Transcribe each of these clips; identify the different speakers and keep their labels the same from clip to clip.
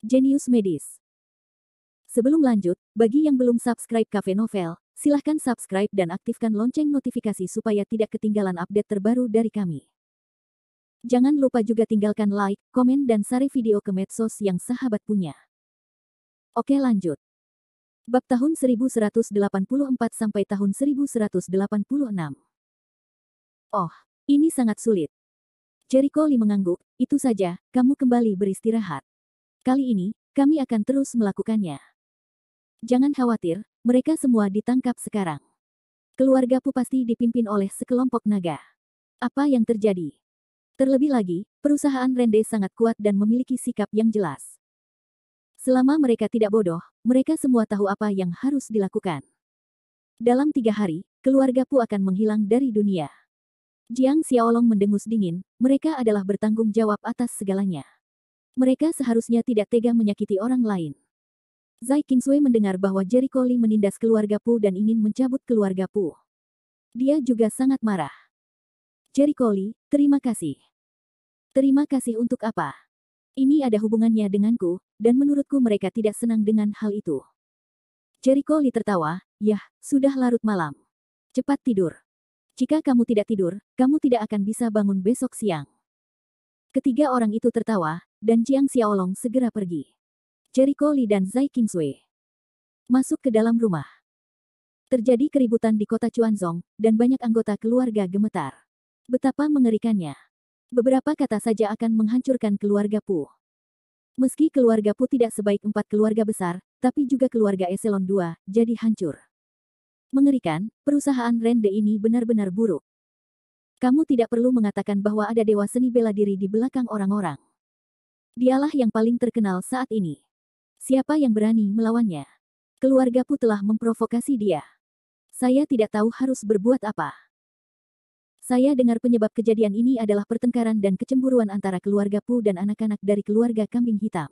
Speaker 1: Jenius Medis. Sebelum lanjut, bagi yang belum subscribe Cafe Novel, silahkan subscribe dan aktifkan lonceng notifikasi supaya tidak ketinggalan update terbaru dari kami. Jangan lupa juga tinggalkan like, komen dan share video ke medsos yang sahabat punya. Oke lanjut. Bab tahun 1184 sampai tahun 1186. Oh, ini sangat sulit. Jericho Lee mengangguk, itu saja, kamu kembali beristirahat. Kali ini, kami akan terus melakukannya. Jangan khawatir, mereka semua ditangkap sekarang. Keluarga Pu pasti dipimpin oleh sekelompok naga. Apa yang terjadi? Terlebih lagi, perusahaan Rende sangat kuat dan memiliki sikap yang jelas. Selama mereka tidak bodoh, mereka semua tahu apa yang harus dilakukan. Dalam 3 hari, keluarga Pu akan menghilang dari dunia. Jiang Xiaolong mendengus dingin, mereka adalah bertanggung jawab atas segalanya. Mereka seharusnya tidak tega menyakiti orang lain. Zai Qingsui mendengar bahwa Jericho Lee menindas keluarga Pu dan ingin mencabut keluarga Pu. Dia juga sangat marah. Jericho Lee, terima kasih. Terima kasih untuk apa? Ini ada hubungannya denganku, dan menurutku mereka tidak senang dengan hal itu. Jericho Lee tertawa, yah, sudah larut malam. Cepat tidur. Jika kamu tidak tidur, kamu tidak akan bisa bangun besok siang. Ketiga orang itu tertawa, dan Jiang Xiaolong segera pergi. Jericho Lee dan Zai Qingsui masuk ke dalam rumah. Terjadi keributan di kota Chuanzong, dan banyak anggota keluarga gemetar. Betapa mengerikannya. Beberapa kata saja akan menghancurkan keluarga Pu. Meski keluarga Pu tidak sebaik 4 keluarga besar, tapi juga keluarga eselon 2, jadi hancur. Mengerikan, perusahaan Rende ini benar-benar buruk. Kamu tidak perlu mengatakan bahwa ada dewa seni bela diri di belakang orang-orang. Dialah yang paling terkenal saat ini. Siapa yang berani melawannya? Keluarga Pu telah memprovokasi dia. Saya tidak tahu harus berbuat apa. Saya dengar penyebab kejadian ini adalah pertengkaran dan kecemburuan antara keluarga Pu dan anak-anak dari keluarga kambing hitam.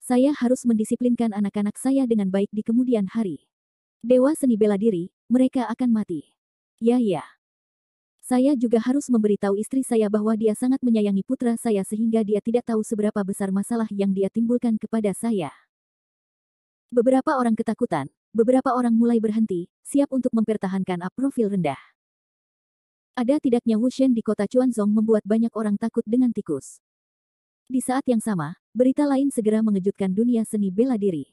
Speaker 1: Saya harus mendisiplinkan anak-anak saya dengan baik di kemudian hari. Dewa seni bela diri, mereka akan mati. Ya. Saya juga harus memberitahu istri saya bahwa dia sangat menyayangi putra saya sehingga dia tidak tahu seberapa besar masalah yang dia timbulkan kepada saya. Beberapa orang ketakutan, beberapa orang mulai berhenti, siap untuk mempertahankan profil rendah. Ada tidaknya Wushen di kota Chuanzong membuat banyak orang takut dengan tikus. Di saat yang sama, berita lain segera mengejutkan dunia seni bela diri.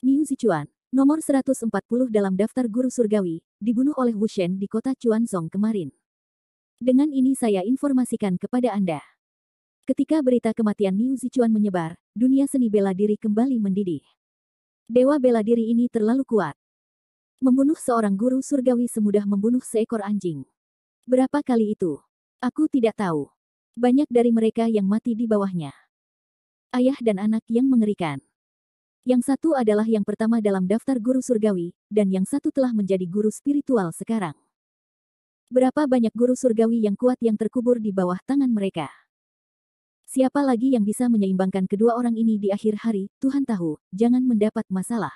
Speaker 1: Niu Zichuan, nomor 140 dalam daftar guru surgawi, dibunuh oleh Wushen di kota Chuanzong kemarin. Dengan ini saya informasikan kepada Anda. Ketika berita kematian Niu Zichuan menyebar, dunia seni bela diri kembali mendidih. Dewa bela diri ini terlalu kuat. Membunuh seorang guru surgawi semudah membunuh seekor anjing. Berapa kali itu? Aku tidak tahu. Banyak dari mereka yang mati di bawahnya. Ayah dan anak yang mengerikan. Yang satu adalah yang pertama dalam daftar guru surgawi, dan yang satu telah menjadi guru spiritual sekarang. Berapa banyak guru surgawi yang kuat yang terkubur di bawah tangan mereka? Siapa lagi yang bisa menyeimbangkan kedua orang ini di akhir hari, Tuhan tahu, jangan mendapat masalah.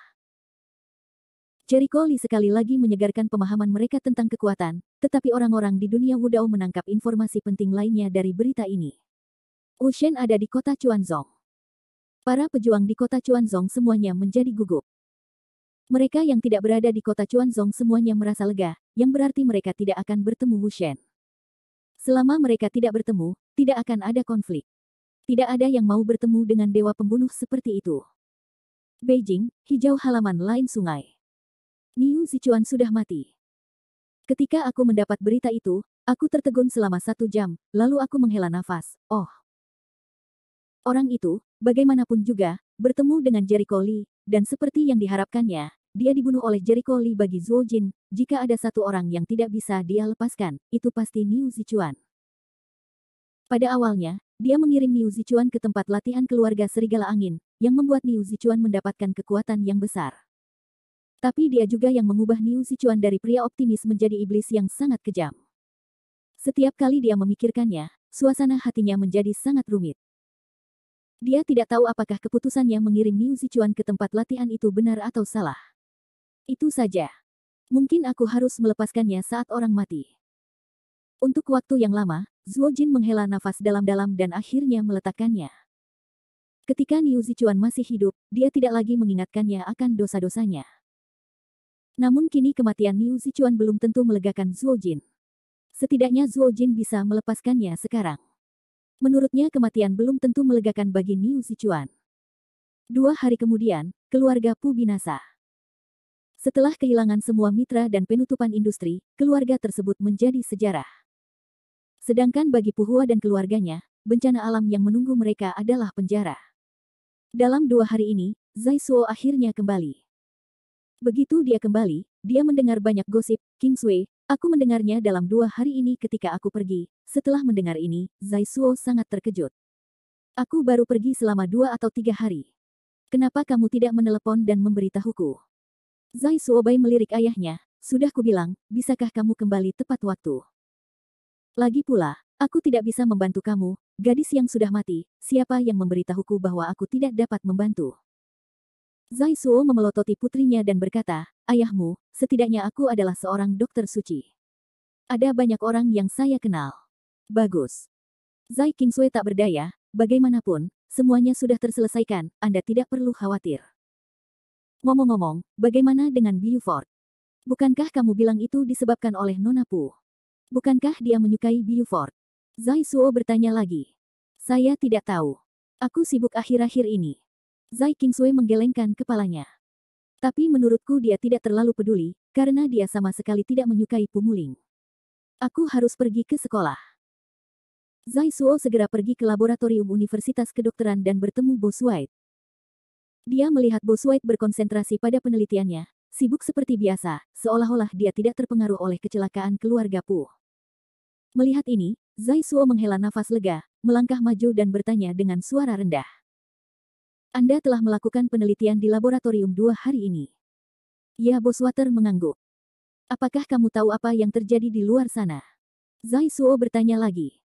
Speaker 1: Jericho Lee sekali lagi menyegarkan pemahaman mereka tentang kekuatan, tetapi orang-orang di dunia Wudao menangkap informasi penting lainnya dari berita ini. Wushen ada di kota Chuanzong. Para pejuang di kota Chuanzong semuanya menjadi gugup. Mereka yang tidak berada di kota Chuanzong semuanya merasa lega, yang berarti mereka tidak akan bertemu Wushen. Selama mereka tidak bertemu, tidak akan ada konflik. Tidak ada yang mau bertemu dengan dewa pembunuh seperti itu. Beijing, hijau halaman lain sungai. Niu Zichuan sudah mati. Ketika aku mendapat berita itu, aku tertegun selama 1 jam, lalu aku menghela nafas. Oh. Orang itu, bagaimanapun juga, bertemu dengan Jericho Lee, dan seperti yang diharapkannya, dia dibunuh oleh Jericho Lee bagi Zhuo Jin. Jika ada satu orang yang tidak bisa dia lepaskan, itu pasti Niu Zichuan. Pada awalnya, dia mengirim Niu Zichuan ke tempat latihan keluarga Serigala Angin, yang membuat Niu Zichuan mendapatkan kekuatan yang besar. Tapi dia juga yang mengubah Niu Zichuan dari pria optimis menjadi iblis yang sangat kejam. Setiap kali dia memikirkannya, suasana hatinya menjadi sangat rumit. Dia tidak tahu apakah keputusannya mengirim Niu Zichuan ke tempat latihan itu benar atau salah. Itu saja. Mungkin aku harus melepaskannya saat orang mati. Untuk waktu yang lama, Zhuo Jin menghela nafas dalam-dalam dan akhirnya meletakkannya. Ketika Niu Zichuan masih hidup, dia tidak lagi mengingatkannya akan dosa-dosanya. Namun kini kematian Niu Zichuan belum tentu melegakan Zhuo Jin. Setidaknya Zhuo Jin bisa melepaskannya sekarang. Menurutnya kematian belum tentu melegakan bagi Niu Zichuan. 2 hari kemudian, keluarga Pu binasa. Setelah kehilangan semua mitra dan penutupan industri, keluarga tersebut menjadi sejarah. Sedangkan bagi Pu Hua dan keluarganya, bencana alam yang menunggu mereka adalah penjara. Dalam 2 hari ini, Zai Suo akhirnya kembali. Begitu dia kembali, dia mendengar banyak gosip. King Sui, aku mendengarnya dalam 2 hari ini ketika aku pergi. Setelah mendengar ini, Zai Suo sangat terkejut. Aku baru pergi selama 2 atau 3 hari. Kenapa kamu tidak menelepon dan memberitahuku? Zai Suobai melirik ayahnya, sudah kubilang, bisakah kamu kembali tepat waktu? Lagi pula, aku tidak bisa membantu kamu, gadis yang sudah mati, siapa yang memberitahuku bahwa aku tidak dapat membantu? Zai Suo memelototi putrinya dan berkata, ayahmu, setidaknya aku adalah seorang dokter suci. Ada banyak orang yang saya kenal. Bagus. Zai Qingsui tak berdaya, bagaimanapun, semuanya sudah terselesaikan, Anda tidak perlu khawatir. Ngomong-ngomong, bagaimana dengan Buford? Bukankah kamu bilang itu disebabkan oleh Nona Pu? Bukankah dia menyukai Buford? Zai Suo bertanya lagi. Saya tidak tahu. Aku sibuk akhir-akhir ini. Zai Qingsui menggelengkan kepalanya. Tapi menurutku dia tidak terlalu peduli, karena dia sama sekali tidak menyukai Pumuling. Aku harus pergi ke sekolah. Zai Suo segera pergi ke laboratorium Universitas Kedokteran dan bertemu Bos White. Dia melihat Bos White berkonsentrasi pada penelitiannya, sibuk seperti biasa, seolah-olah dia tidak terpengaruh oleh kecelakaan keluarga Pu. Melihat ini, Zai Suo menghela nafas lega, melangkah maju dan bertanya dengan suara rendah. Anda telah melakukan penelitian di laboratorium 2 hari ini. Ya, Bos Water mengangguk. Apakah kamu tahu apa yang terjadi di luar sana? Zai Suo bertanya lagi.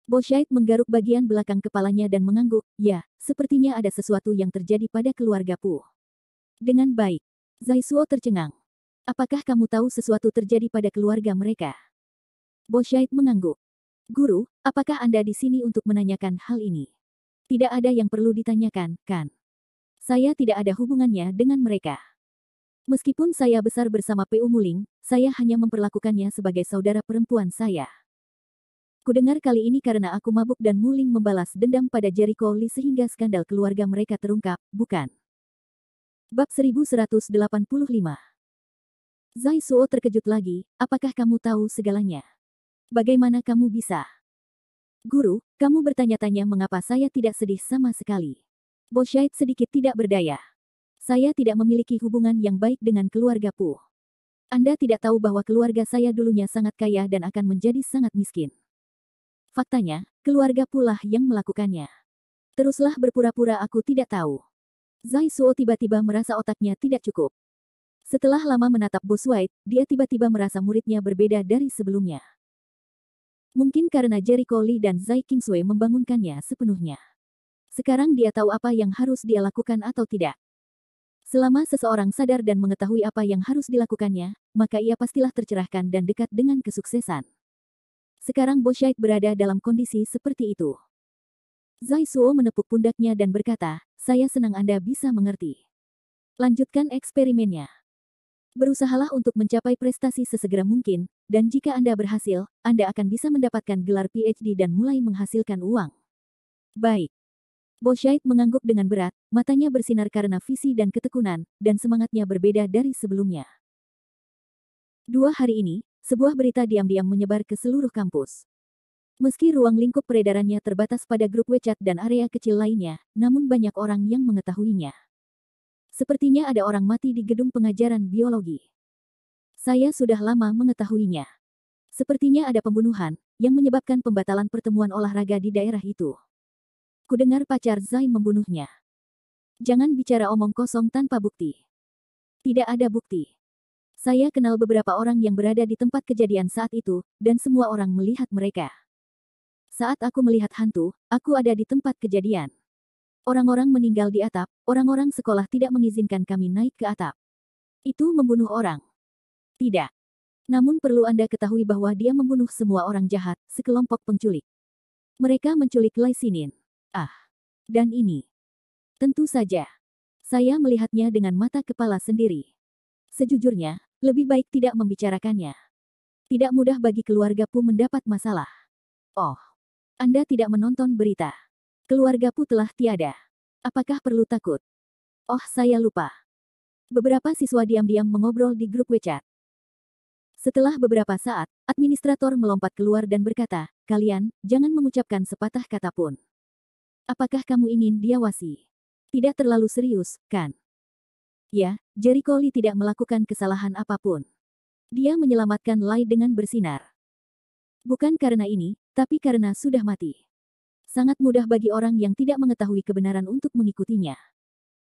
Speaker 1: Bos Shait menggaruk bagian belakang kepalanya dan mengangguk, ya, sepertinya ada sesuatu yang terjadi pada keluarga Pu. Dengan baik. Zai Suo tercengang. Apakah kamu tahu sesuatu terjadi pada keluarga mereka? Bos Shait mengangguk. Guru, apakah Anda di sini untuk menanyakan hal ini? Tidak ada yang perlu ditanyakan, kan? Saya tidak ada hubungannya dengan mereka. Meskipun saya besar bersama Pu Muling, saya hanya memperlakukannya sebagai saudara perempuan saya. Kudengar kali ini karena aku mabuk dan Muling membalas dendam pada Jericho Lee sehingga skandal keluarga mereka terungkap, bukan? Bab 1185. Zai Suo terkejut lagi, apakah kamu tahu segalanya? Bagaimana kamu bisa? Guru, kamu bertanya-tanya mengapa saya tidak sedih sama sekali. Bos Shait sedikit tidak berdaya. Saya tidak memiliki hubungan yang baik dengan keluarga Pu. Anda tidak tahu bahwa keluarga saya dulunya sangat kaya dan akan menjadi sangat miskin. Faktanya, keluarga Pu lah yang melakukannya. Teruslah berpura-pura aku tidak tahu. Zai Suo tiba-tiba merasa otaknya tidak cukup. Setelah lama menatap Bos White, dia tiba-tiba merasa muridnya berbeda dari sebelumnya. Mungkin karena Jericho Lee dan Zai Qingsui membangunkannya sepenuhnya. Sekarang dia tahu apa yang harus dia lakukan atau tidak. Selama seseorang sadar dan mengetahui apa yang harus dilakukannya, maka ia pastilah tercerahkan dan dekat dengan kesuksesan. Sekarang Bos Shait berada dalam kondisi seperti itu. Zai Suo menepuk pundaknya dan berkata, saya senang Anda bisa mengerti. Lanjutkan eksperimennya. Berusahalah untuk mencapai prestasi sesegera mungkin, dan jika Anda berhasil, Anda akan bisa mendapatkan gelar PhD dan mulai menghasilkan uang. Baik. Bos Shait mengangguk dengan berat, matanya bersinar karena visi dan ketekunan, dan semangatnya berbeda dari sebelumnya. 2 hari ini, sebuah berita diam-diam menyebar ke seluruh kampus. Meski ruang lingkup peredarannya terbatas pada grup WeChat dan area kecil lainnya, namun banyak orang yang mengetahuinya. Sepertinya ada orang mati di gedung pengajaran biologi. Saya sudah lama mengetahuinya. Sepertinya ada pembunuhan, yang menyebabkan pembatalan pertemuan olahraga di daerah itu. Kudengar pacar Zai membunuhnya. Jangan bicara omong kosong tanpa bukti. Tidak ada bukti. Saya kenal beberapa orang yang berada di tempat kejadian saat itu, dan semua orang melihat mereka. Saat aku melihat hantu, aku ada di tempat kejadian. Orang-orang meninggal di atap, orang-orang sekolah tidak mengizinkan kami naik ke atap. Itu membunuh orang. Tidak. Namun perlu Anda ketahui bahwa dia membunuh semua orang jahat, sekelompok penculik. Mereka menculik Lai Sinin. Ah. Dan ini. Tentu saja. Saya melihatnya dengan mata kepala sendiri. Sejujurnya, lebih baik tidak membicarakannya. Tidak mudah bagi keluarga Pu mendapat masalah. Oh, Anda tidak menonton berita. Keluarga Pu telah tiada. Apakah perlu takut? Oh, saya lupa. Beberapa siswa diam-diam mengobrol di grup WeChat. Setelah beberapa saat, administrator melompat keluar dan berkata, "Kalian, jangan mengucapkan sepatah kata pun. Apakah kamu ingin diawasi? Tidak terlalu serius, kan?" Ya, Jericho Lee tidak melakukan kesalahan apapun. Dia menyelamatkan Lai dengan bersinar. Bukan karena ini, tapi karena sudah mati. Sangat mudah bagi orang yang tidak mengetahui kebenaran untuk mengikutinya.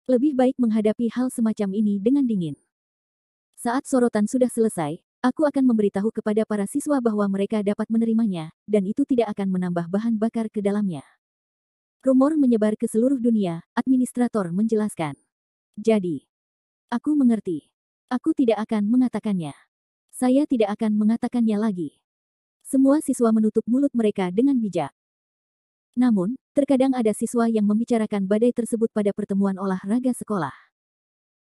Speaker 1: Lebih baik menghadapi hal semacam ini dengan dingin. Saat sorotan sudah selesai, aku akan memberitahu kepada para siswa bahwa mereka dapat menerimanya, dan itu tidak akan menambah bahan bakar ke dalamnya. Rumor menyebar ke seluruh dunia, administrator menjelaskan. Jadi, aku mengerti. Aku tidak akan mengatakannya. Saya tidak akan mengatakannya lagi. Semua siswa menutup mulut mereka dengan bijak. Namun, terkadang ada siswa yang membicarakan badai tersebut pada pertemuan olahraga sekolah.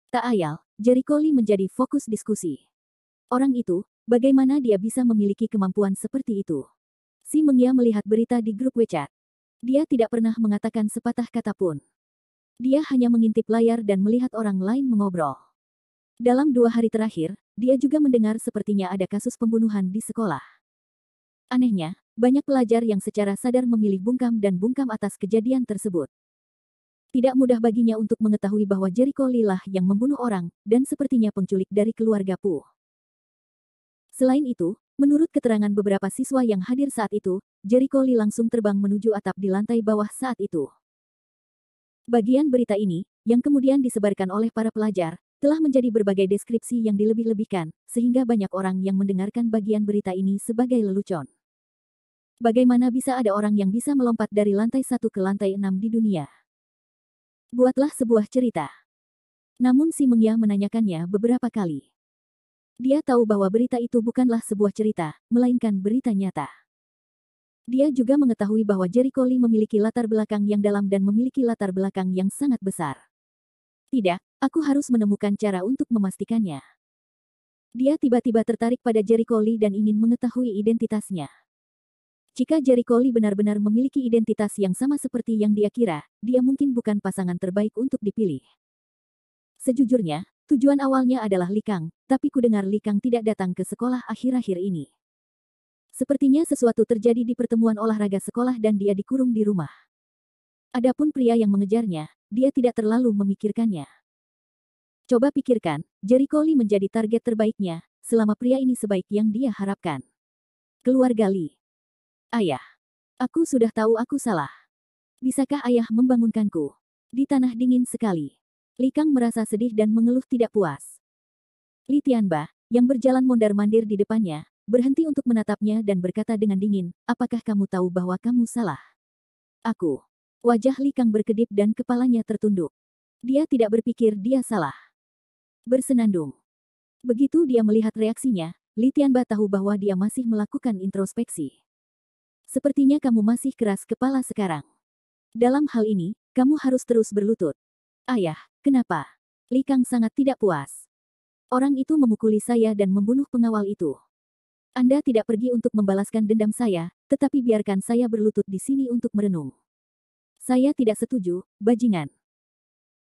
Speaker 1: Tak ayal, Jericho Lee menjadi fokus diskusi. Orang itu, bagaimana dia bisa memiliki kemampuan seperti itu? Si Mengya melihat berita di grup WeChat. Dia tidak pernah mengatakan sepatah kata pun. Dia hanya mengintip layar dan melihat orang lain mengobrol. Dalam 2 hari terakhir, dia juga mendengar sepertinya ada kasus pembunuhan di sekolah. Anehnya, banyak pelajar yang secara sadar memilih bungkam dan bungkam atas kejadian tersebut. Tidak mudah baginya untuk mengetahui bahwa Jericho Lee lah yang membunuh orang, dan sepertinya penculik dari keluarga Pu. Selain itu, menurut keterangan beberapa siswa yang hadir saat itu, Jericho Lee langsung terbang menuju atap di lantai bawah saat itu. Bagian berita ini, yang kemudian disebarkan oleh para pelajar, telah menjadi berbagai deskripsi yang dilebih-lebihkan, sehingga banyak orang yang mendengarkan bagian berita ini sebagai lelucon. Bagaimana bisa ada orang yang bisa melompat dari lantai 1 ke lantai 6 di dunia? Buatlah sebuah cerita. Namun si Mengya menanyakannya beberapa kali. Dia tahu bahwa berita itu bukanlah sebuah cerita, melainkan berita nyata. Dia juga mengetahui bahwa Jericho Lee memiliki latar belakang yang dalam dan memiliki latar belakang yang sangat besar. Tidak, aku harus menemukan cara untuk memastikannya. Dia tiba-tiba tertarik pada Jericho Lee dan ingin mengetahui identitasnya. Jika Jericho Lee benar-benar memiliki identitas yang sama seperti yang dia kira, dia mungkin bukan pasangan terbaik untuk dipilih. Sejujurnya, tujuan awalnya adalah Li Kang, tapi kudengar Li Kang tidak datang ke sekolah akhir-akhir ini. Sepertinya sesuatu terjadi di pertemuan olahraga sekolah dan dia dikurung di rumah. Adapun pria yang mengejarnya, dia tidak terlalu memikirkannya. Coba pikirkan, Jericho Lee menjadi target terbaiknya, selama pria ini sebaik yang dia harapkan. Keluarga Lee. Ayah. Aku sudah tahu aku salah. Bisakah ayah membangunkanku? Di tanah dingin sekali. Li Kang merasa sedih dan mengeluh tidak puas. Li Tianba, yang berjalan mondar-mandir di depannya, berhenti untuk menatapnya dan berkata dengan dingin, "Apakah kamu tahu bahwa kamu salah?" Aku. Wajah Li Kang berkedip dan kepalanya tertunduk. Dia tidak berpikir dia salah. Bersenandung. Begitu dia melihat reaksinya, Li Tianba tahu bahwa dia masih melakukan introspeksi. Sepertinya kamu masih keras kepala sekarang. Dalam hal ini, kamu harus terus berlutut. Ayah, kenapa? Li Kang sangat tidak puas. Orang itu memukuli saya dan membunuh pengawal itu. Anda tidak pergi untuk membalaskan dendam saya, tetapi biarkan saya berlutut di sini untuk merenung. Saya tidak setuju, bajingan.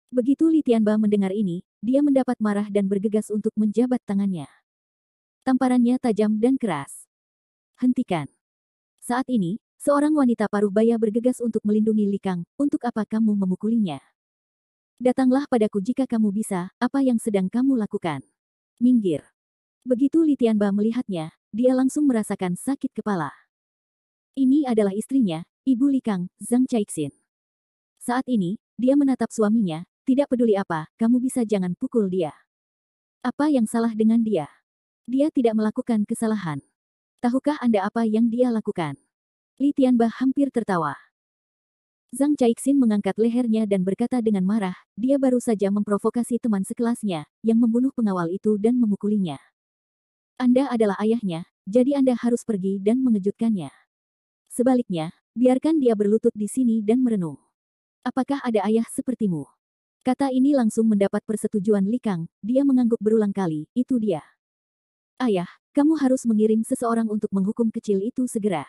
Speaker 1: Begitu Li Tianba mendengar ini, dia mendapat marah dan bergegas untuk menjabat tangannya. Tamparannya tajam dan keras. Hentikan. Saat ini, seorang wanita paruh baya bergegas untuk melindungi Li Kang. Untuk apa kamu memukulinya? Datanglah padaku jika kamu bisa, apa yang sedang kamu lakukan? Minggir. Begitu Li Tianba melihatnya, dia langsung merasakan sakit kepala. Ini adalah istrinya, Ibu Li Kang, Zhang Caixin. Saat ini, dia menatap suaminya, tidak peduli apa, kamu bisa jangan pukul dia. Apa yang salah dengan dia? Dia tidak melakukan kesalahan. Tahukah Anda apa yang dia lakukan? Li Tianba hampir tertawa. Zhang Caixin mengangkat lehernya dan berkata dengan marah, dia baru saja memprovokasi teman sekelasnya, yang membunuh pengawal itu dan memukulinya. Anda adalah ayahnya, jadi Anda harus pergi dan mengejutkannya. Sebaliknya, biarkan dia berlutut di sini dan merenung. Apakah ada ayah sepertimu? Kata ini langsung mendapat persetujuan Li Kang, dia mengangguk berulang kali, itu dia. Ayah, kamu harus mengirim seseorang untuk menghukum kecil itu segera.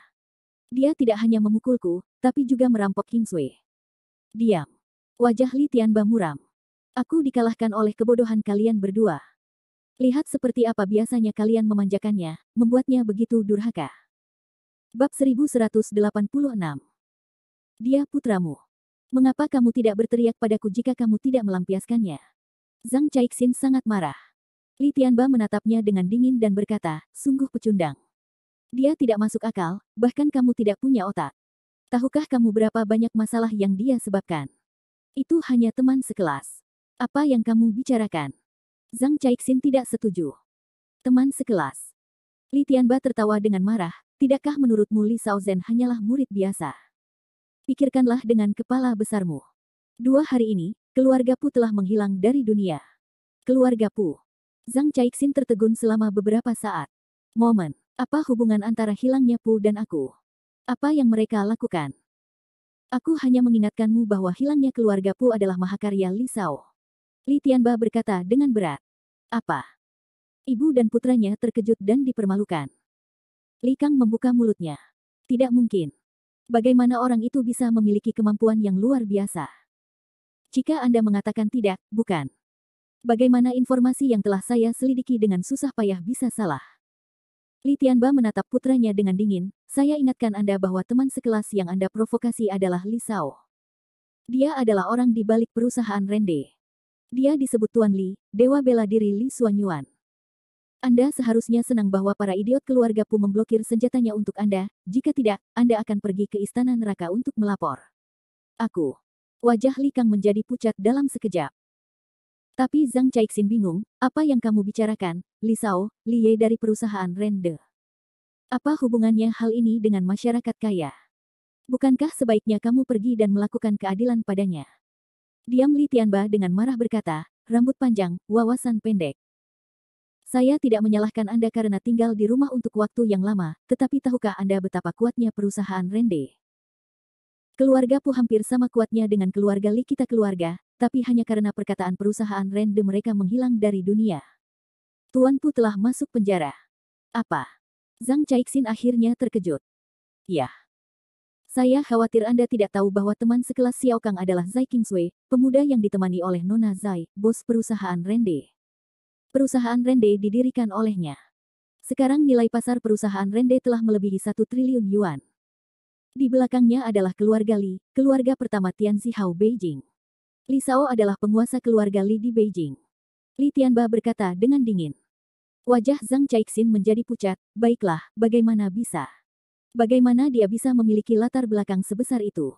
Speaker 1: Dia tidak hanya memukulku, tapi juga merampok Kingsway. Diam. Wajah Li Tianba muram. Aku dikalahkan oleh kebodohan kalian berdua. Lihat seperti apa biasanya kalian memanjakannya, membuatnya begitu durhaka. Bab 1186. Dia putramu. Mengapa kamu tidak berteriak padaku jika kamu tidak melampiaskannya? Zhang Caixin sangat marah. Li Tianba menatapnya dengan dingin dan berkata, sungguh pecundang. Dia tidak masuk akal, bahkan kamu tidak punya otak. Tahukah kamu berapa banyak masalah yang dia sebabkan? Itu hanya teman sekelas. Apa yang kamu bicarakan? Zhang Caixin tidak setuju. Teman sekelas. Li Tianba tertawa dengan marah, tidakkah menurutmu Li Shaozhen hanyalah murid biasa? Pikirkanlah dengan kepala besarmu. 2 hari ini, keluarga Pu telah menghilang dari dunia. Keluarga Pu. Zhang Caixin tertegun selama beberapa saat. Momen, apa hubungan antara hilangnya Pu dan aku? Apa yang mereka lakukan? Aku hanya mengingatkanmu bahwa hilangnya keluarga Pu adalah mahakarya Li Shao. Li Tianba berkata dengan berat. Apa? Ibu dan putranya terkejut dan dipermalukan. Li Kang membuka mulutnya. Tidak mungkin. Bagaimana orang itu bisa memiliki kemampuan yang luar biasa? Jika Anda mengatakan tidak, bukan. Bagaimana informasi yang telah saya selidiki dengan susah payah bisa salah? Li Tianba menatap putranya dengan dingin, saya ingatkan Anda bahwa teman sekelas yang Anda provokasi adalah Li Shao. Dia adalah orang di balik perusahaan Rende. Dia disebut Tuan Li, dewa bela diri Li Xuanyuan. Anda seharusnya senang bahwa para idiot keluarga Pu memblokir senjatanya untuk Anda, jika tidak, Anda akan pergi ke istana neraka untuk melapor. Aku. Wajah Li Kang menjadi pucat dalam sekejap. Tapi Zhang Caixin bingung, apa yang kamu bicarakan, Li Shao, Li Ye dari perusahaan Rende? Apa hubungannya hal ini dengan masyarakat kaya? Bukankah sebaiknya kamu pergi dan melakukan keadilan padanya? Diam Li Tianba dengan marah berkata, rambut panjang, wawasan pendek. Saya tidak menyalahkan Anda karena tinggal di rumah untuk waktu yang lama, tetapi tahukah Anda betapa kuatnya perusahaan Rende? Keluarga Pu hampir sama kuatnya dengan keluarga Li kita keluarga, tapi hanya karena perkataan perusahaan Rende mereka menghilang dari dunia. Tuan Pu telah masuk penjara. Apa? Zhang Caixin akhirnya terkejut. Ya. Saya khawatir Anda tidak tahu bahwa teman sekelas Xiao Kang adalah Zai Kingsway, pemuda yang ditemani oleh Nona Zai, bos perusahaan Rende. Perusahaan Rende didirikan olehnya. Sekarang nilai pasar perusahaan Rende telah melebihi 1 triliun yuan. Di belakangnya adalah keluarga Li, keluarga pertama Tianzi Hao Beijing. Li Shao adalah penguasa keluarga Li di Beijing. Li Tianba berkata dengan dingin. Wajah Zhang Caixin menjadi pucat, baiklah, bagaimana bisa? Bagaimana dia bisa memiliki latar belakang sebesar itu?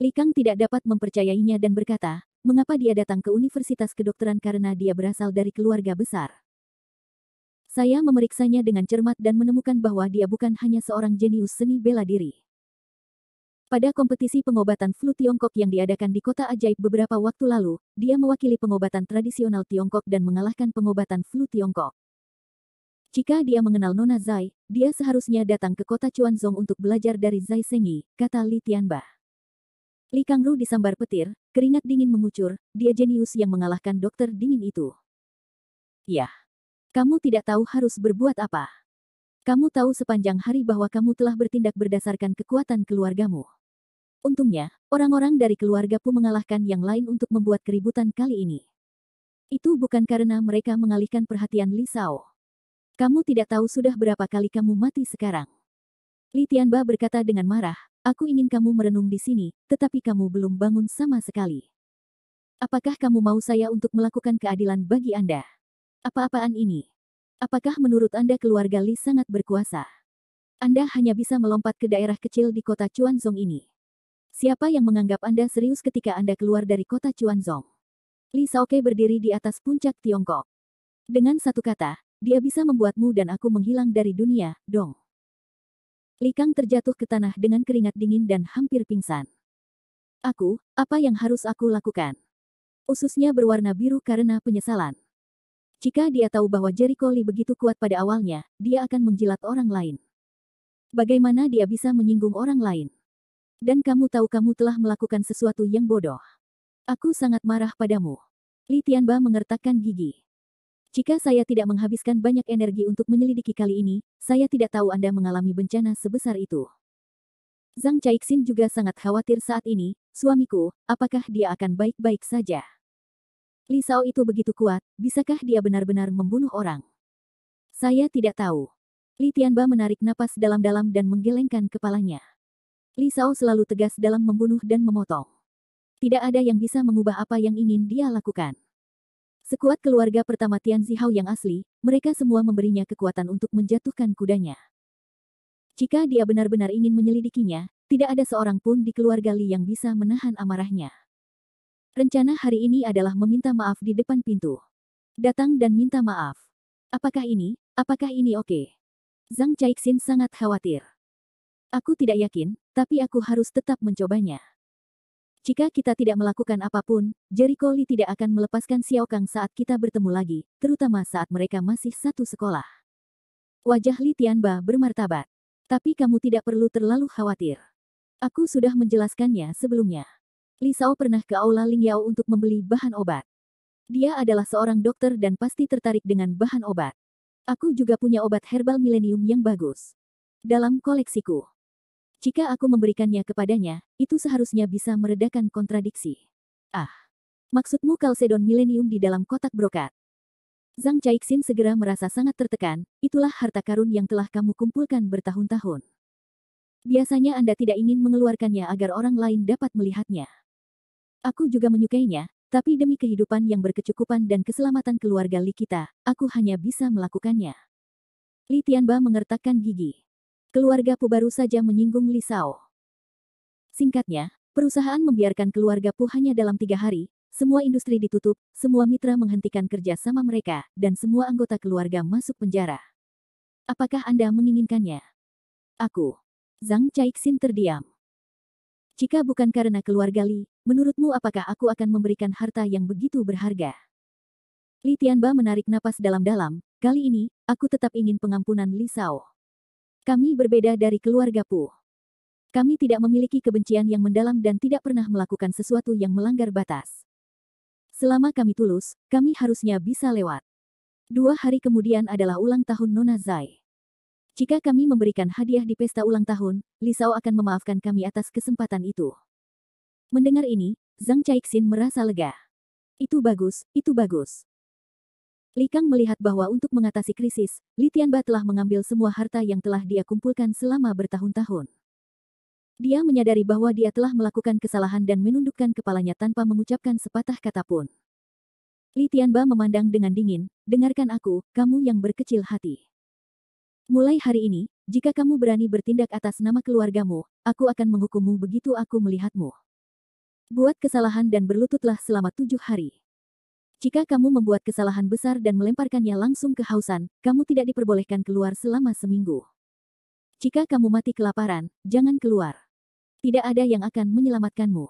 Speaker 1: Li Kang tidak dapat mempercayainya dan berkata, mengapa dia datang ke Universitas Kedokteran karena dia berasal dari keluarga besar? Saya memeriksanya dengan cermat dan menemukan bahwa dia bukan hanya seorang jenius seni bela diri. Pada kompetisi pengobatan flu Tiongkok yang diadakan di kota ajaib beberapa waktu lalu, dia mewakili pengobatan tradisional Tiongkok dan mengalahkan pengobatan flu Tiongkok. Jika dia mengenal Nona Zai, dia seharusnya datang ke kota Chuanzong untuk belajar dari Zai Sengyi, kata Li Tianba. Li Kangru disambar petir, keringat dingin mengucur, dia jenius yang mengalahkan dokter dingin itu. Ya. Kamu tidak tahu harus berbuat apa. Kamu tahu sepanjang hari bahwa kamu telah bertindak berdasarkan kekuatan keluargamu. Untungnya, orang-orang dari keluarga Pu mengalahkan yang lain untuk membuat keributan kali ini. Itu bukan karena mereka mengalihkan perhatian Li Shao. Kamu tidak tahu sudah berapa kali kamu mati sekarang. Li Tianba berkata dengan marah, aku ingin kamu merenung di sini, tetapi kamu belum bangun sama sekali. Apakah kamu mau saya untuk melakukan keadilan bagi Anda? Apa-apaan ini? Apakah menurut Anda keluarga Li sangat berkuasa? Anda hanya bisa melompat ke daerah kecil di kota Chuanzong ini. Siapa yang menganggap Anda serius ketika Anda keluar dari kota Chuanzong? Li Shaoke berdiri di atas puncak Tiongkok. Dengan satu kata, dia bisa membuatmu dan aku menghilang dari dunia, dong. Li Kang terjatuh ke tanah dengan keringat dingin dan hampir pingsan. Apa yang harus aku lakukan? Ususnya berwarna biru karena penyesalan. Jika dia tahu bahwa Jericho Li begitu kuat pada awalnya, dia akan menjilat orang lain. Bagaimana dia bisa menyinggung orang lain? Dan kamu tahu kamu telah melakukan sesuatu yang bodoh. Aku sangat marah padamu. Li Tianba mengertakkan gigi. Jika saya tidak menghabiskan banyak energi untuk menyelidiki kali ini, saya tidak tahu Anda mengalami bencana sebesar itu. Zhang Caixin juga sangat khawatir saat ini, suamiku, apakah dia akan baik-baik saja? Li Shao itu begitu kuat, bisakah dia benar-benar membunuh orang? Saya tidak tahu. Li Tianba menarik napas dalam-dalam dan menggelengkan kepalanya. Li Shao selalu tegas dalam membunuh dan memotong. Tidak ada yang bisa mengubah apa yang ingin dia lakukan. Sekuat keluarga pertama Tian Zihao yang asli, mereka semua memberinya kekuatan untuk menjatuhkan kudanya. Jika dia benar-benar ingin menyelidikinya, tidak ada seorang pun di keluarga Li yang bisa menahan amarahnya. Rencana hari ini adalah meminta maaf di depan pintu. Datang dan minta maaf. Apakah ini oke? Zhang Caixin sangat khawatir. Aku tidak yakin, tapi aku harus tetap mencobanya. Jika kita tidak melakukan apapun, Jericho Lee tidak akan melepaskan Xiao Kang saat kita bertemu lagi, terutama saat mereka masih satu sekolah. Wajah Li Tianba bermartabat. Tapi kamu tidak perlu terlalu khawatir. Aku sudah menjelaskannya sebelumnya. Li Shao pernah ke Aula Lingyao untuk membeli bahan obat. Dia adalah seorang dokter dan pasti tertarik dengan bahan obat. Aku juga punya obat herbal milenium yang bagus dalam koleksiku. Jika aku memberikannya kepadanya, itu seharusnya bisa meredakan kontradiksi. Ah, maksudmu kalsedon milenium di dalam kotak brokat? Zhang Caixin segera merasa sangat tertekan, itulah harta karun yang telah kamu kumpulkan bertahun-tahun. Biasanya Anda tidak ingin mengeluarkannya agar orang lain dapat melihatnya. Aku juga menyukainya, tapi demi kehidupan yang berkecukupan dan keselamatan keluarga Li kita, aku hanya bisa melakukannya. Li Tianba mengertakkan gigi. Keluarga Pu baru saja menyinggung Li Shao. Singkatnya, perusahaan membiarkan keluarga Pu hanya dalam 3 hari, semua industri ditutup, semua mitra menghentikan kerja sama mereka, dan semua anggota keluarga masuk penjara. Apakah Anda menginginkannya? Aku. Zhang Caixin terdiam. Jika bukan karena keluarga Li, menurutmu apakah aku akan memberikan harta yang begitu berharga? Li Tianba menarik napas dalam-dalam, kali ini, aku tetap ingin pengampunan Li Shao. Kami berbeda dari keluarga Pu. Kami tidak memiliki kebencian yang mendalam dan tidak pernah melakukan sesuatu yang melanggar batas. Selama kami tulus, kami harusnya bisa lewat. 2 hari kemudian adalah ulang tahun Nona Zai. Jika kami memberikan hadiah di pesta ulang tahun, Li Shao akan memaafkan kami atas kesempatan itu. Mendengar ini, Zhang Caixin merasa lega. Itu bagus, itu bagus. Li Kang melihat bahwa untuk mengatasi krisis, Li Tianba telah mengambil semua harta yang telah dia kumpulkan selama bertahun-tahun. Dia menyadari bahwa dia telah melakukan kesalahan dan menundukkan kepalanya tanpa mengucapkan sepatah kata pun. Li Tianba memandang dengan dingin, dengarkan aku, kamu yang berkecil hati. Mulai hari ini, jika kamu berani bertindak atas nama keluargamu, aku akan menghukummu begitu aku melihatmu. Buat kesalahan dan berlututlah selama 7 hari. Jika kamu membuat kesalahan besar dan melemparkannya langsung ke Hausan, kamu tidak diperbolehkan keluar selama seminggu. Jika kamu mati kelaparan, jangan keluar. Tidak ada yang akan menyelamatkanmu.